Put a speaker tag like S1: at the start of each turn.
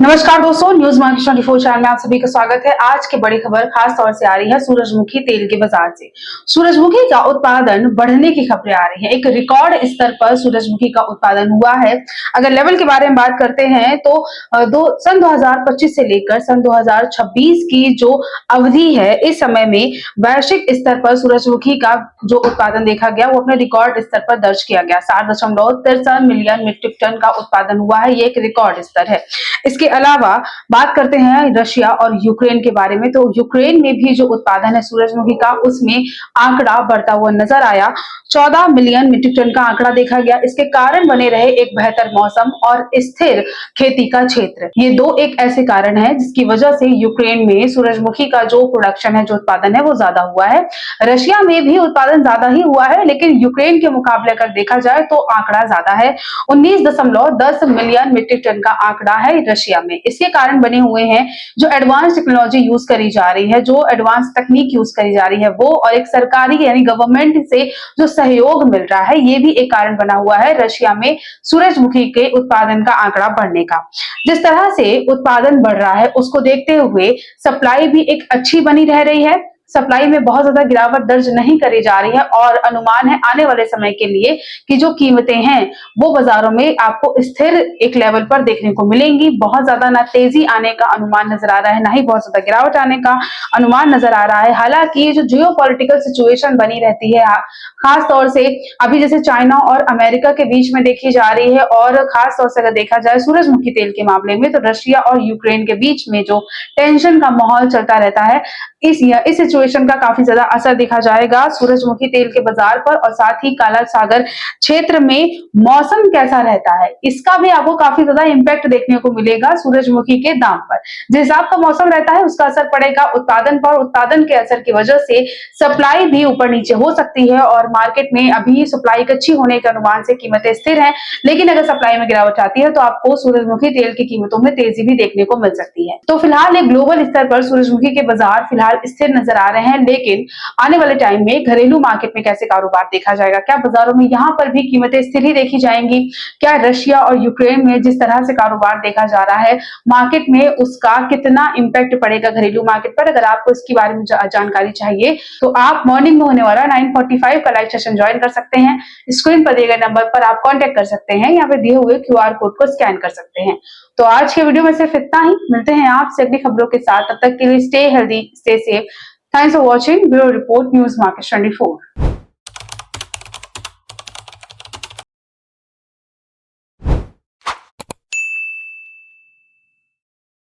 S1: नमस्कार दोस्तों, news market 24 channel में आप सभी का स्वागत है। आज की बड़ी खबर खास तौर से आ रही है सूरजमुखी तेल के बाजार से। सूरजमुखी का उत्पादन बढ़ने की खबरें आ रही हैं। एक रिकॉर्ड स्तर पर सूरजमुखी का उत्पादन हुआ है। अगर लेवल के बारे में बात करते हैं तो सन 2025 से लेकर सन 2026 की जो अवधि है, इस समय में वैश्विक स्तर पर सूरजमुखी का जो उत्पादन देखा गया वो अपने रिकॉर्ड स्तर पर दर्ज किया गया। 7.63 मिलियन मीट्रिक टन का उत्पादन हुआ है। ये एक रिकॉर्ड स्तर है। इसके अलावा बात करते हैं रशिया और यूक्रेन के बारे में, तो यूक्रेन में भी जो उत्पादन है सूरजमुखी का, उसमें आंकड़ा बढ़ता हुआ नजर आया। 14 मिलियन मीट्रिक टन का आंकड़ा देखा गया। इसके कारण बने रहे एक बेहतर मौसम और स्थिर खेती का क्षेत्र। ये दो एक ऐसे कारण है जिसकी वजह से यूक्रेन में सूरजमुखी का जो प्रोडक्शन है, जो उत्पादन है, वो ज्यादा हुआ है। रशिया में भी उत्पादन ज्यादा ही हुआ है, लेकिन यूक्रेन के मुकाबले अगर देखा जाए तो आंकड़ा ज्यादा है। 19.10 मिलियन मीट्रिक टन का आंकड़ा है रशिया में। इसके कारण बने हुए हैं जो एडवांस टेक्नोलॉजी यूज करी जा रही है, जो एडवांस तकनीक यूज करी जा रही है वो, और एक सरकारी यानी गवर्नमेंट से जो सहयोग मिल रहा है, ये भी एक कारण बना हुआ है रशिया में सूरजमुखी के उत्पादन का आंकड़ा बढ़ने का। जिस तरह से उत्पादन बढ़ रहा है उसको देखते हुए सप्लाई भी एक अच्छी बनी रह रही है। सप्लाई में बहुत ज्यादा गिरावट दर्ज नहीं करी जा रही है और अनुमान है आने वाले समय के लिए कि जो कीमतें हैं वो बाजारों में आपको स्थिर एक लेवल पर देखने को मिलेंगी। बहुत ज्यादा ना तेजी आने का अनुमान नजर आ रहा है, ना ही बहुत ज्यादा गिरावट आने का अनुमान नजर आ रहा है। हालांकि जो जियोपॉलिटिकल सिचुएशन बनी रहती है, खास तौर से अभी जैसे चाइना और अमेरिका के बीच में देखी जा रही है, और खास तौर से अगर देखा जाए सूरजमुखी तेल के मामले में तो रशिया और यूक्रेन के बीच में जो टेंशन का माहौल चलता रहता है, इस सिचुएशन का काफी ज्यादा असर देखा जाएगा सूरजमुखी तेल के बाजार पर। और साथ ही काला सागर क्षेत्र में मौसम कैसा रहता है, इसका भी आपको काफी ज्यादा इंपैक्ट देखने को मिलेगा सूरजमुखी के दाम पर। जिस हिसाब का मौसम रहता है उसका असर पड़ेगा उत्पादन पर। उत्पादन के असर की वजह से सप्लाई भी ऊपर नीचे हो सकती है, और मार्केट में अभी सप्लाई अच्छी होने के अनुमान से कीमतें स्थिर हैं, लेकिन अगर सप्लाई में गिरावट आती है तो आपको सूरजमुखी तेल की कीमतों में तेजी भी देखने को मिल सकती है। तो फिलहाल एक ग्लोबल स्तर पर सूरजमुखी के बाजार फिलहाल स्थिर नजर आ रहे हैं, लेकिन आने वाले टाइम में घरेलू मार्केट में कैसे कारोबार देखा जाएगा? क्या बाजारों में यहाँ पर भी कीमतें स्थिर ही देखी जाएंगी? क्या रशिया और यूक्रेन में जिस तरह से कारोबार देखा जा रहा है मार्केट में, उसका कितना इंपैक्ट पड़ेगा घरेलू मार्केट पर? अगर आपको इसके बारे में जानकारी चाहिए तो आप मॉर्निंग में होने वाला 9:45 का लाइव सेशन ज्वाइन कर सकते हैं। स्क्रीन पर दिए गए नंबर पर आप कॉन्टेक्ट कर सकते हैं या फिर दिए हुए QR कोड को स्कैन कर सकते हैं। तो आज के वीडियो में सिर्फ इतना ही। मिलते हैं आपसे अगली खबरों के साथ। तब तक के लिए stay healthy, stay safe. Thanks for watching bureau report news market 24।